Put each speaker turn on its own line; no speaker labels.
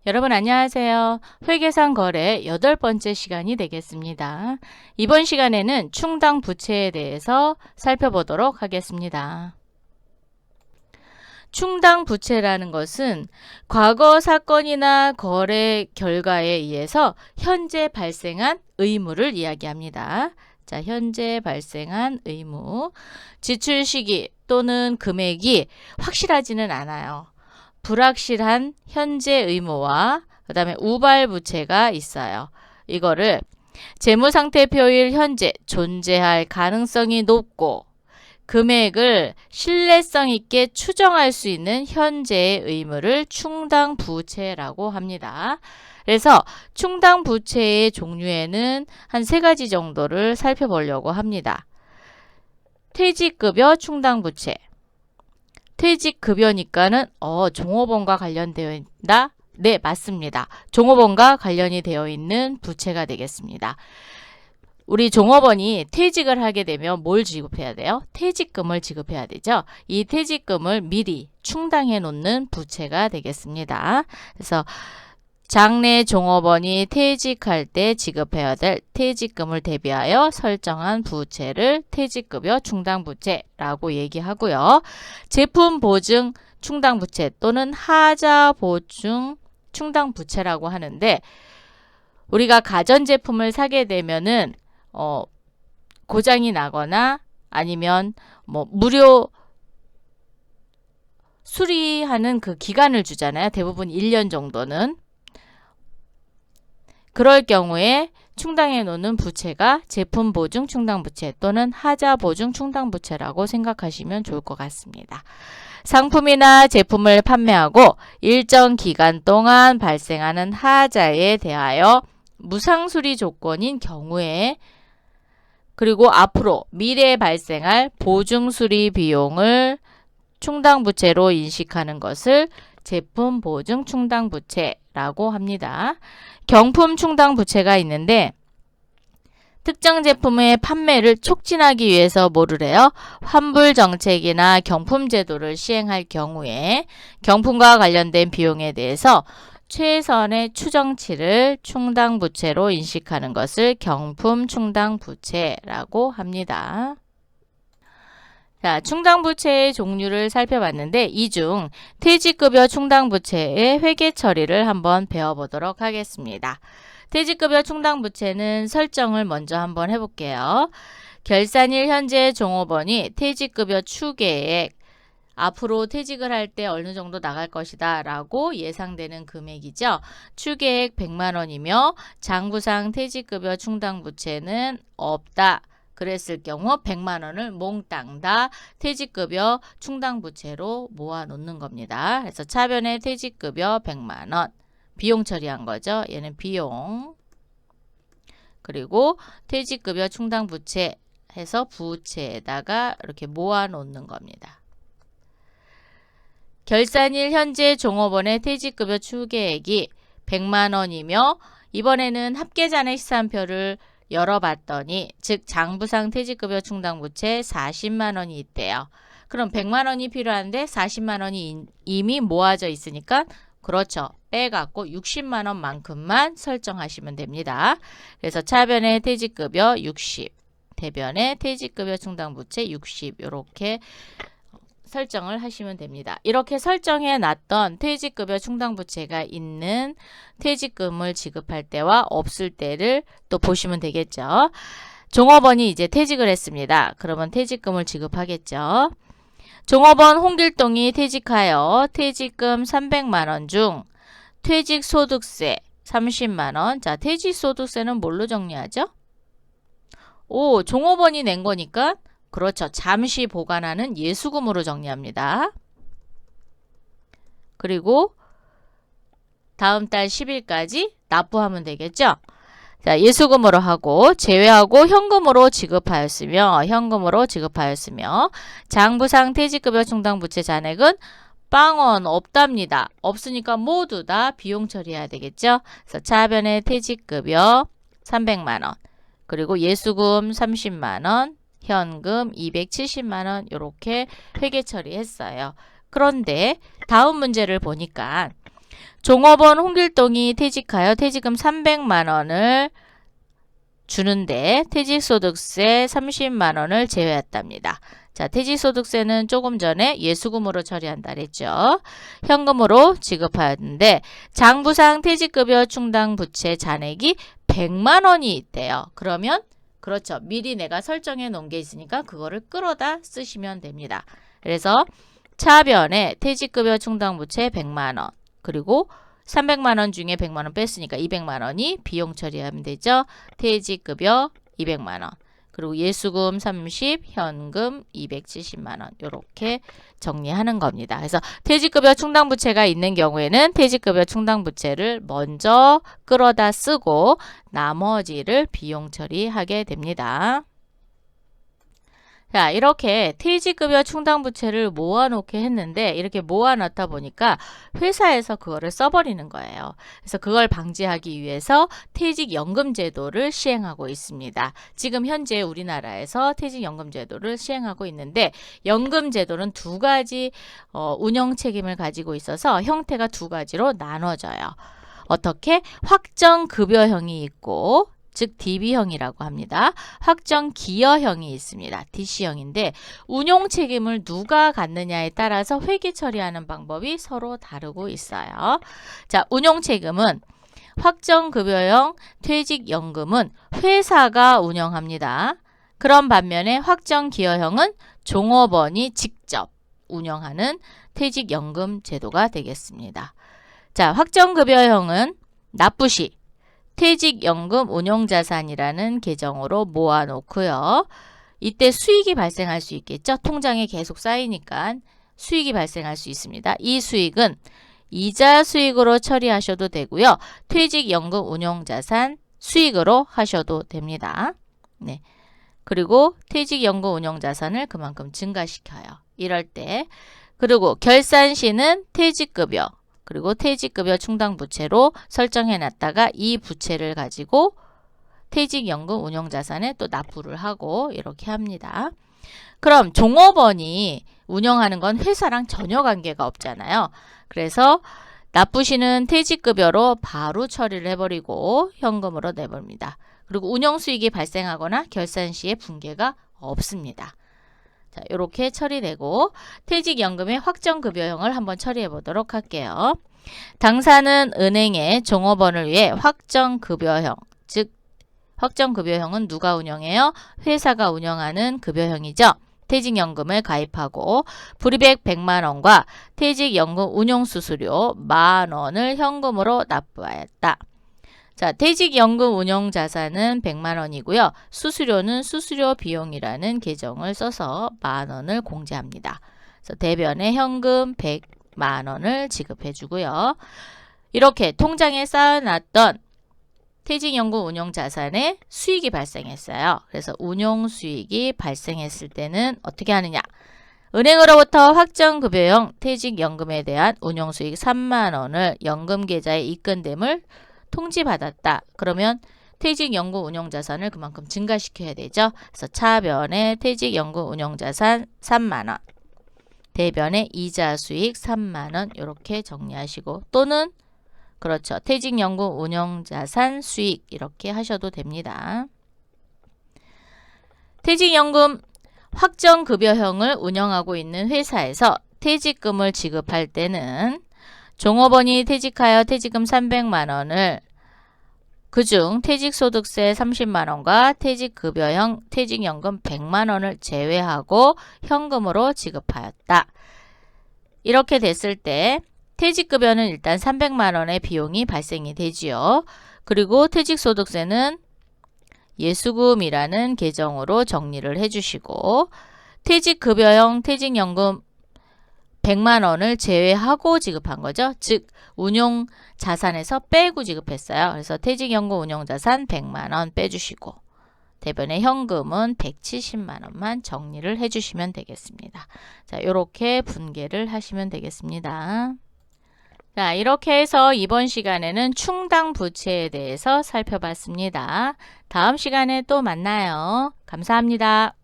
여러분 안녕하세요. 회계상 거래 8번째 시간이 되겠습니다. 이번 시간에는 충당 부채에 대해서 살펴보도록 하겠습니다. 충당 부채라는 것은 과거 사건이나 거래 결과에 의해서 현재 발생한 의무를 이야기합니다. 자, 현재 발생한 의무. 지출 시기 또는 금액이 확실하지는 않아요. 불확실한 현재 의무와 그 다음에 우발 부채가 있어요. 이거를 재무상태표일 현재 존재할 가능성이 높고 금액을 신뢰성 있게 추정할 수 있는 현재의 의무를 충당부채라고 합니다. 그래서 충당부채의 종류에는 한 3가지 정도를 살펴보려고 합니다. 퇴직급여 충당부채. 퇴직급여니까는 종업원과 관련되어 있다? 네, 맞습니다. 종업원과 관련이 되어 있는 부채가 되겠습니다. 우리 종업원이 퇴직을 하게 되면 뭘 지급해야 돼요? 퇴직금을 지급해야 되죠. 이 퇴직금을 미리 충당해 놓는 부채가 되겠습니다. 그래서 장래 종업원이 퇴직할 때 지급해야 될 퇴직금을 대비하여 설정한 부채를 퇴직급여 충당부채라고 얘기하고요. 제품 보증 충당부채 또는 하자 보증 충당부채라고 하는데 우리가 가전제품을 사게 되면은 고장이 나거나 아니면 무료 수리하는 그 기간을 주잖아요. 대부분 1년 정도는. 그럴 경우에 충당해 놓는 부채가 제품 보증 충당부채 또는 하자 보증 충당부채라고 생각하시면 좋을 것 같습니다. 상품이나 제품을 판매하고 일정 기간 동안 발생하는 하자에 대하여 무상수리 조건인 경우에 그리고 앞으로 미래에 발생할 보증수리 비용을 충당부채로 인식하는 것을 제품 보증 충당부채라고 합니다. 경품 충당부채가 있는데 특정 제품의 판매를 촉진하기 위해서 뭐를 해요? 환불 정책이나 경품 제도를 시행할 경우에 경품과 관련된 비용에 대해서 최선의 추정치를 충당부채로 인식하는 것을 경품 충당부채라고 합니다. 자, 충당부채의 종류를 살펴봤는데 이 중 퇴직급여 충당부채의 회계 처리를 한번 배워보도록 하겠습니다. 퇴직급여 충당부채는 설정을 먼저 한번 해볼게요. 결산일 현재 종업원이 퇴직급여 추계액 앞으로 퇴직을 할 때 어느 정도 나갈 것이다 라고 예상되는 금액이죠. 추계액 100만 원이며 장부상 퇴직급여 충당부채는 없다. 그랬을 경우 100만 원을 몽땅 다 퇴직급여 충당부채로 모아놓는 겁니다. 그래서 차변에 퇴직급여 100만 원 비용 처리한 거죠. 얘는 비용 그리고 퇴직급여 충당부채 해서 부채에다가 이렇게 모아놓는 겁니다. 결산일 현재 종업원의 퇴직급여 추계액이 100만 원이며 이번에는 합계잔액 시산표를 열어봤더니 즉 장부상 퇴직급여 충당부채 40만 원이 있대요. 그럼 100만 원이 필요한데 40만 원이 이미 모아져 있으니까 그렇죠. 빼갖고 60만 원만큼만 설정하시면 됩니다. 그래서 차변에 퇴직급여 60, 대변에 퇴직급여 충당부채 60 이렇게 설정을 하시면 됩니다. 이렇게 설정해 놨던 퇴직급여 충당부채가 있는 퇴직금을 지급할 때와 없을 때를 또 보시면 되겠죠. 종업원이 이제 퇴직을 했습니다. 그러면 퇴직금을 지급하겠죠. 종업원 홍길동이 퇴직하여 퇴직금 300만 원 중 퇴직소득세 30만 원. 자, 퇴직소득세는 뭘로 정리하죠? 종업원이 낸 거니까 그렇죠. 잠시 보관하는 예수금으로 정리합니다. 그리고 다음 달 10일까지 납부하면 되겠죠. 자, 예수금으로 하고 제외하고 현금으로 지급하였으며 장부상 퇴직급여 충당부채 잔액은 빵원 없답니다. 없으니까 모두 다 비용 처리해야 되겠죠. 그래서 차변에 퇴직급여 300만 원 그리고 예수금 30만 원 현금 270만 원 이렇게 회계 처리했어요. 그런데 다음 문제를 보니까 종업원 홍길동이 퇴직하여 퇴직금 300만 원을 주는데 퇴직소득세 30만 원을 제외했답니다. 자, 퇴직소득세는 조금 전에 예수금으로 처리한다 그랬죠. 현금으로 지급하였는데 장부상 퇴직급여 충당 부채 잔액이 100만 원이 있대요. 그러면 그렇죠. 미리 내가 설정해 놓은 게 있으니까 그거를 끌어다 쓰시면 됩니다. 그래서 차변에 퇴직급여 충당 부채 100만 원 그리고 300만 원 중에 100만 원 뺐으니까 200만 원이 비용 처리하면 되죠. 퇴직급여 200만 원 그리고 예수금 30, 현금 270만 원 이렇게 정리하는 겁니다. 그래서 퇴직급여 충당부채가 있는 경우에는 퇴직급여 충당부채를 먼저 끌어다 쓰고 나머지를 비용 처리하게 됩니다. 자, 이렇게 퇴직급여 충당부채를 모아놓게 했는데 이렇게 모아놨다 보니까 회사에서 그거를 써버리는 거예요. 그래서 그걸 방지하기 위해서 퇴직연금제도를 시행하고 있습니다. 지금 현재 우리나라에서 퇴직연금제도를 시행하고 있는데 연금제도는 두 가지 운영 책임을 가지고 있어서 형태가 두 가지로 나눠져요. 어떻게? 확정급여형이 있고 즉 DB형이라고 합니다. 확정기여형이 있습니다. DC형인데 운용 책임을 누가 갖느냐에 따라서 회계 처리하는 방법이 서로 다르고 있어요. 자, 운용 책임은 확정급여형 퇴직연금은 회사가 운영합니다. 그런 반면에 확정기여형은 종업원이 직접 운영하는 퇴직연금 제도가 되겠습니다. 자, 확정급여형은 납부 시 퇴직연금 운용자산이라는 계정으로 모아놓고요. 이때 수익이 발생할 수 있겠죠. 통장에 계속 쌓이니까 수익이 발생할 수 있습니다. 이 수익은 이자 수익으로 처리하셔도 되고요. 퇴직연금 운용자산 수익으로 하셔도 됩니다. 네. 그리고 퇴직연금 운용자산을 그만큼 증가시켜요. 이럴 때. 그리고 결산 시는 퇴직급여 그리고 퇴직급여 충당부채로 설정해놨다가 이 부채를 가지고 퇴직연금 운용자산에 또 납부를 하고 이렇게 합니다. 그럼 종업원이 운영하는 건 회사랑 전혀 관계가 없잖아요. 그래서 납부 시는 퇴직급여로 바로 처리를 해버리고 현금으로 내버립니다. 그리고 운영수익이 발생하거나 결산 시에 분개가 없습니다. 자, 이렇게 처리되고 퇴직연금의 확정급여형을 한번 처리해 보도록 할게요. 당사는 은행에 종업원을 위해 확정급여형, 즉 확정급여형은 누가 운영해요? 회사가 운영하는 급여형이죠. 퇴직연금을 가입하고 불이백 100만 원과 퇴직연금 운용수수료 10,000원을 현금으로 납부하였다. 자, 퇴직연금 운용자산은 100만 원이고요. 수수료는 수수료 비용이라는 계정을 써서 10,000원을 공제합니다. 그래서 대변에 현금 100만 원을 지급해 주고요. 이렇게 통장에 쌓아놨던 퇴직연금 운용자산에 수익이 발생했어요. 그래서 운용수익이 발생했을 때는 어떻게 하느냐? 은행으로부터 확정급여형 퇴직연금에 대한 운용수익 3만 원을 연금계좌에 입금됨을 통지받았다. 그러면 퇴직연금 운용자산을 그만큼 증가시켜야 되죠. 그래서 차변에 퇴직연금 운용자산 3만 원, 대변에 이자 수익 3만 원 이렇게 정리하시고 또는 그렇죠. 퇴직연금 운용자산 수익 이렇게 하셔도 됩니다. 퇴직연금 확정급여형을 운영하고 있는 회사에서 퇴직금을 지급할 때는 종업원이 퇴직하여 퇴직금 300만 원을 그중 퇴직소득세 30만 원과 퇴직급여형 퇴직연금 100만 원을 제외하고 현금으로 지급하였다. 이렇게 됐을 때 퇴직급여는 일단 300만 원의 비용이 발생이 되지요. 그리고 퇴직소득세는 예수금이라는 계정으로 정리를 해주시고 퇴직급여형 퇴직연금 100만 원을 제외하고 지급한 거죠. 즉 운용 자산에서 빼고 지급했어요. 그래서 퇴직연금 운용자산 100만 원 빼주시고 대변에 현금은 170만 원만 정리를 해주시면 되겠습니다. 자, 이렇게 분개를 하시면 되겠습니다. 자, 이렇게 해서 이번 시간에는 충당부채에 대해서 살펴봤습니다. 다음 시간에 또 만나요. 감사합니다.